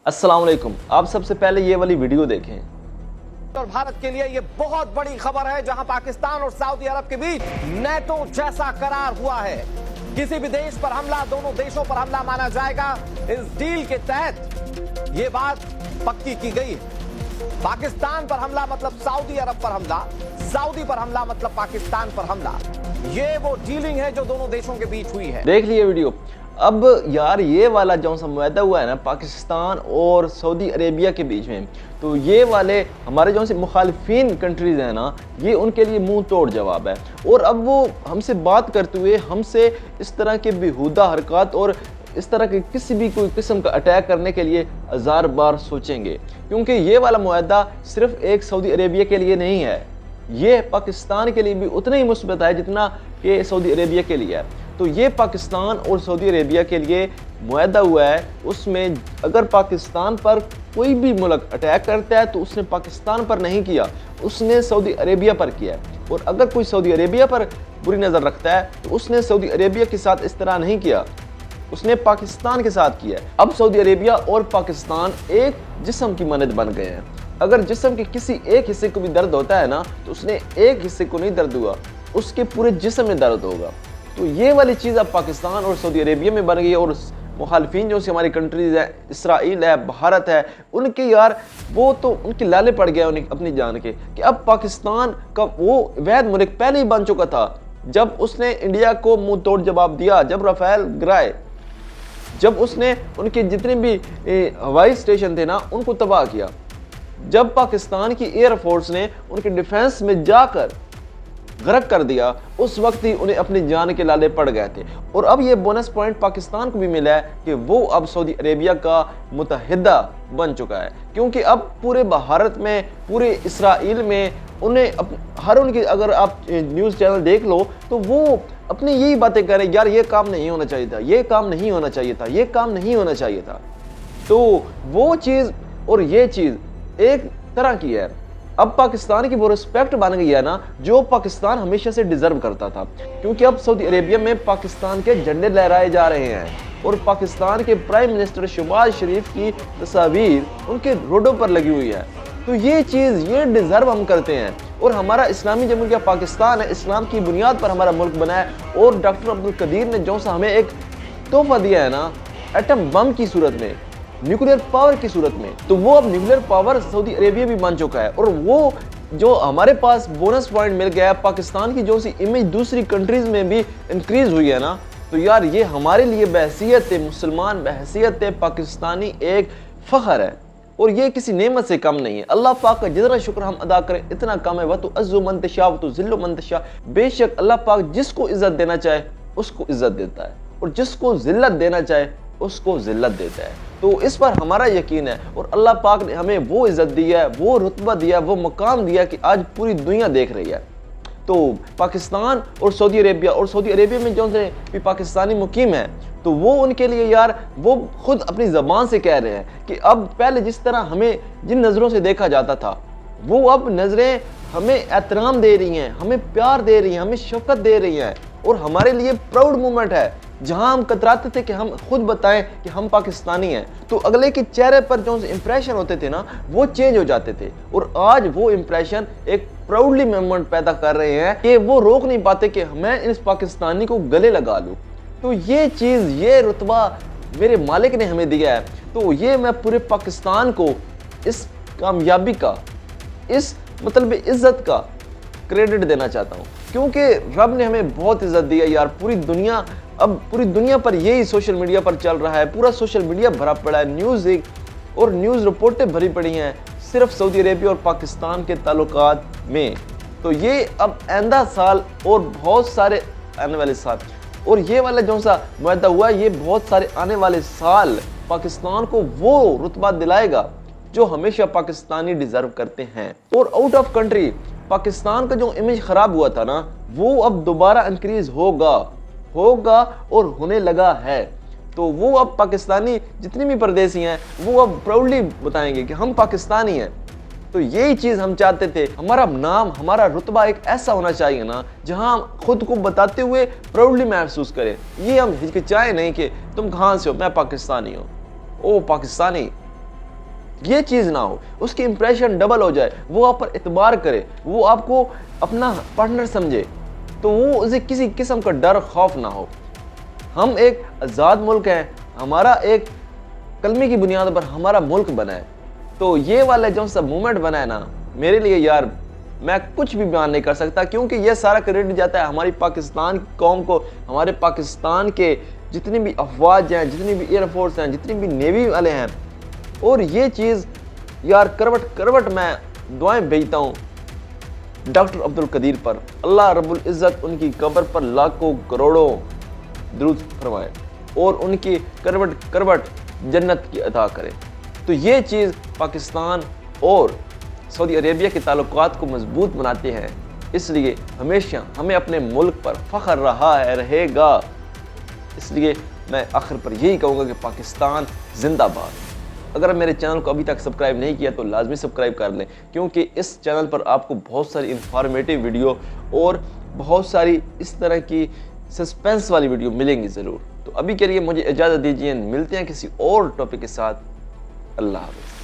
अस्सलाम वालेकुम। आप सबसे पहले ये वाली वीडियो देखें। और भारत के लिए ये बहुत बड़ी खबर है, जहां पाकिस्तान और सऊदी अरब के बीच नेटो जैसा करार हुआ है। किसी भी देश पर हमला दोनों देशों पर हमला माना जाएगा। इस डील के तहत ये बात पक्की की गई है। पाकिस्तान पर हमला मतलब सऊदी अरब पर हमला, सऊदी पर हमला मतलब पाकिस्तान पर हमला। ये वो डीलिंग है जो दोनों देशों के बीच हुई है। देख लिए वीडियो। अब यार ये वाला जो सा मुआहदा हुआ है ना पाकिस्तान और सऊदी अरेबिया के बीच में, तो ये वाले हमारे जो से मुखालिफिन कंट्रीज़ हैं ना, ये उनके लिए मुंह तोड़ जवाब है। और अब वो हमसे बात करते हुए हमसे इस तरह के बेहुदा हरकत और इस तरह के किसी भी कोई किस्म का अटैक करने के लिए हज़ार बार सोचेंगे, क्योंकि ये वाला मुआहदा सिर्फ एक सऊदी अरेबिया के लिए नहीं है, ये पाकिस्तान के लिए भी उतना ही मुस्बत है जितना कि सऊदी अरेबिया के लिए है। तो ये पाकिस्तान और सऊदी अरेबिया के लिए मुआहदा हुआ है। उसमें अगर पाकिस्तान पर कोई भी मुल्क अटैक करता है तो उसने पाकिस्तान पर नहीं किया, उसने सऊदी अरेबिया पर किया है। और अगर कोई सऊदी अरेबिया पर बुरी नज़र रखता है तो उसने सऊदी अरेबिया के साथ इस तरह नहीं किया, उसने पाकिस्तान के साथ किया है। अब सऊदी अरेबिया और पाकिस्तान एक जिस्म की मानद बन गए हैं। अगर जिस्म के किसी एक हिस्से को भी दर्द होता है ना, तो उसने एक हिस्से को नहीं दर्द हुआ, उसके पूरे जिस्म में दर्द होगा। तो ये वाली चीज़ अब पाकिस्तान और सऊदी अरेबिया में बन गई है। और मुखालिफिन जो सी हमारी कंट्रीज़ है, इसराइल है, भारत है, उनके यार वो तो उनके लाले पड़ गया उन्हें अपनी जान के कि अब पाकिस्तान का वो वैध मुल्क पहले ही बन चुका था, जब उसने इंडिया को मुंह तोड़ जवाब दिया, जब राफेल गिराए, जब उसने उनके जितने भी हवाई स्टेशन थे ना उनको तबाह किया, जब पाकिस्तान की एयर फोर्स ने उनके डिफेंस में जाकर गरक कर दिया, उस वक्त ही उन्हें अपनी जान के लाले पड़ गए थे। और अब ये बोनस पॉइंट पाकिस्तान को भी मिला है कि वो अब सऊदी अरेबिया का मुतहिदा बन चुका है, क्योंकि अब पूरे भारत में, पूरे इसराइल में उन्हें हर उनकी अगर आप न्यूज़ चैनल देख लो तो वो अपनी यही बातें कर रहे हैं, यार ये काम नहीं होना चाहिए था, ये काम नहीं होना चाहिए था, ये काम नहीं होना चाहिए था। तो वो चीज़ और ये चीज़ एक तरह की है। अब पाकिस्तान की वो रिस्पेक्ट बन गई है ना जो पाकिस्तान हमेशा से डिजर्व करता था, क्योंकि अब सऊदी अरेबिया में पाकिस्तान के झंडे लहराए जा रहे हैं और पाकिस्तान के प्राइम मिनिस्टर शहबाज शरीफ की तस्वीर उनके रोडों पर लगी हुई है। तो ये चीज़ ये डिज़र्व हम करते हैं। और हमारा इस्लामी जमहूरिया पाकिस्तान है, इस्लाम की बुनियाद पर हमारा मुल्क बना है। और डॉक्टर अब्दुल कदीर ने जो सा हमें एक तोहफा दिया है ना एटम बम की सूरत में, न्यूक्लियर पावर की सूरत में, तो वो अब न्यूक्लियर पावर सऊदी अरेबिया भी बन चुका है। और वो जो हमारे पास बोनस पॉइंट मिल गया है, पाकिस्तान की जो सी इमेज दूसरी कंट्रीज़ में भी इंक्रीज़ हुई है ना, तो यार ये हमारे लिए बहैसियत मुसलमान, बहैसियत पाकिस्तानी एक फ़ख्र है। और ये किसी नेमत से कम नहीं है। अल्लाह पाक का जितना शुक्र हम अदा करें इतना कम है। वह तो अज़्ज़ु मन तशा व तो ज़िल्लु मन तशा। बेशक अल्लाह पाक जिसको इज़्ज़त देना चाहे उसको इज़्ज़त देता है और जिसको ज़िल्लत देना चाहे उसको ज़िल्लत देता है। तो इस पर हमारा यकीन है। और अल्लाह पाक ने हमें वो इज़्ज़त दिया है, वो रुतबा दिया, वो मकाम दिया कि आज पूरी दुनिया देख रही है। तो पाकिस्तान और सऊदी अरेबिया में जो भी पाकिस्तानी मुकीम है, तो वो उनके लिए यार वो खुद अपनी ज़बान से कह रहे हैं कि अब पहले जिस तरह हमें जिन नज़रों से देखा जाता था, वो अब नज़रें हमें एहतराम दे रही हैं, हमें प्यार दे रही हैं, हमें शफ़क़त दे रही हैं। और हमारे लिए प्राउड मोमेंट है, जहां हम कतराते थे कि हम खुद बताएं कि हम पाकिस्तानी हैं, तो अगले के चेहरे पर जो इंप्रेशन होते थे ना वो चेंज हो जाते थे। और आज वो इंप्रेशन एक प्राउडली मोमेंट पैदा कर रहे हैं कि वो रोक नहीं पाते कि मैं इस पाकिस्तानी को गले लगा लूँ। तो ये चीज़, ये रुतबा मेरे मालिक ने हमें दिया है। तो ये मैं पूरे पाकिस्तान को इस कामयाबी का, इस मतलब इज़्ज़त का क्रेडिट देना चाहता हूँ, क्योंकि रब ने हमें बहुत इज़्ज़त दी है यार। पूरी दुनिया, अब पूरी दुनिया पर यही सोशल मीडिया पर चल रहा है, पूरा सोशल मीडिया भरा पड़ा है, न्यूज़ और न्यूज़ रिपोर्टें भरी पड़ी हैं सिर्फ सऊदी अरेबिया और पाकिस्तान के ताल्लुकात में। तो ये अब आइंदा साल और बहुत सारे आने वाले साल, और ये वाला जो सा मुआहदा हुआ है, ये बहुत सारे आने वाले साल पाकिस्तान को वो रुतबा दिलाएगा जो हमेशा पाकिस्तानी डिज़र्व करते हैं। और आउट ऑफ कंट्री पाकिस्तान का जो इमेज ख़राब हुआ था ना, वो अब दोबारा इंक्रीज़ होगा और होने लगा है। तो वो अब पाकिस्तानी जितनी भी परदेसी हैं वो अब प्राउडली बताएंगे कि हम पाकिस्तानी हैं। तो यही चीज़ हम चाहते थे, हमारा नाम, हमारा रुतबा एक ऐसा होना चाहिए ना जहां खुद को बताते हुए प्राउडली महसूस करें। ये हम हिचकिचाएं नहीं कि तुम कहाँ से हो, मैं पाकिस्तानी हूँ, ओ पाकिस्तानी, یہ چیز نہ ہو, اس کی امپریشن ڈبل ہو جائے, وہ آپ پر اعتبار کرے, وہ آپ کو اپنا پارٹنر سمجھے, تو وہ اسے کسی قسم کا ڈر خوف نہ ہو. ہم ایک آزاد ملک ہیں, ہمارا ایک کلمے کی بنیاد پر ہمارا ملک بنا ہے. تو یہ والا جو سا مومنٹ بنا ہے نا, میرے لیے یار میں کچھ بھی بیان نہیں کر سکتا, کیونکہ یہ سارا کریڈٹ جاتا ہے ہماری پاکستان قوم کو, ہمارے پاکستان کے جتنی بھی افواج ہیں, جتنی بھی ایئر فورس ہیں, جتنی بھی نیوی والے ہیں. اور یہ چیز یار کروٹ میں دعائیں بھیجتا ہوں ڈاکٹر عبدالقدیر پر, اللہ رب العزت ان کی قبر پر لاکھوں کروڑوں درود فرمائے اور ان کی کروٹ جنت کی عطا کرے. تو یہ چیز پاکستان اور سعودی عربیہ کے تعلقات کو مضبوط بناتے ہیں. اس لیے ہمیشہ ہمیں اپنے ملک پر فخر رہا ہے, رہے گا. اس لیے میں آخر پر یہی کہوں گا کہ پاکستان زندہ باد. اگر میرے چینل کو ابھی تک سبسکرائب نہیں کیا تو لازمی سبسکرائب کر لیں, کیونکہ اس چینل پر آپ کو بہت ساری انفارمیٹیو ویڈیو اور بہت ساری اس طرح کی سسپینس والی ویڈیو ملیں گی ضرور. تو ابھی کے لیے مجھے اجازت دیجیے, ملتے ہیں کسی اور ٹاپک کے ساتھ. اللہ حافظ.